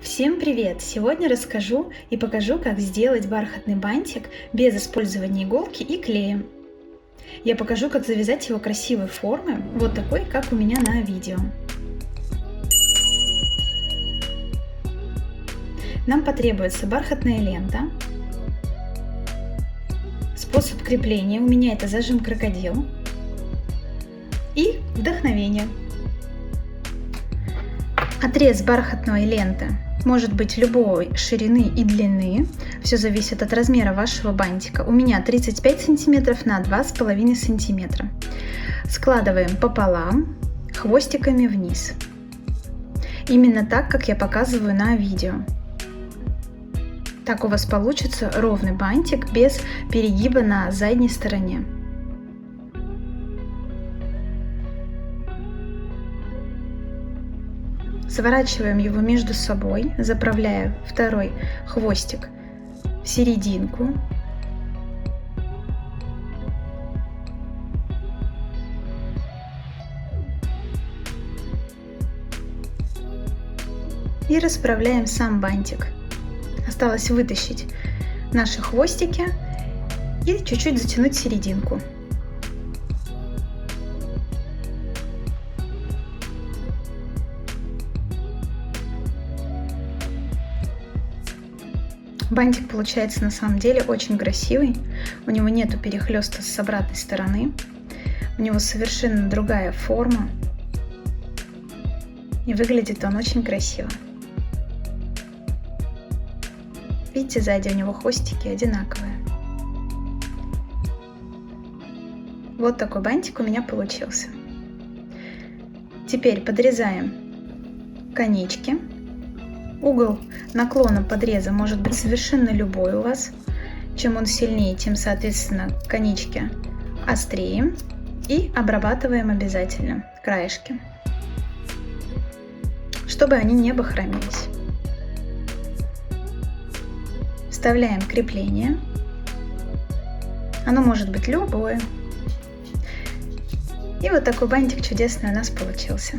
Всем привет! Сегодня расскажу и покажу, как сделать бархатный бантик без использования иголки и клея. Я покажу, как завязать его красивой формы, вот такой, как у меня на видео. Нам потребуется бархатная лента. Способ крепления у меня это зажим крокодил. И вдохновение. Отрез бархатной ленты может быть любой ширины и длины, все зависит от размера вашего бантика. У меня 35 см на 2,5 см. Складываем пополам, хвостиками вниз. Именно так, как я показываю на видео. Так у вас получится ровный бантик без перегиба на задней стороне. Сворачиваем его между собой, заправляя второй хвостик в серединку. И расправляем сам бантик. Осталось вытащить наши хвостики и чуть-чуть затянуть серединку. Бантик получается на самом деле очень красивый. У него нету перехлеста с обратной стороны. У него совершенно другая форма. И выглядит он очень красиво. Видите, сзади у него хвостики одинаковые. Вот такой бантик у меня получился. Теперь подрезаем конечки. Угол наклона подреза может быть совершенно любой у вас. Чем он сильнее, тем, соответственно, конечки острее. И обрабатываем обязательно краешки, чтобы они не бахромились. Вставляем крепление. Оно может быть любое. И вот такой бантик чудесный у нас получился.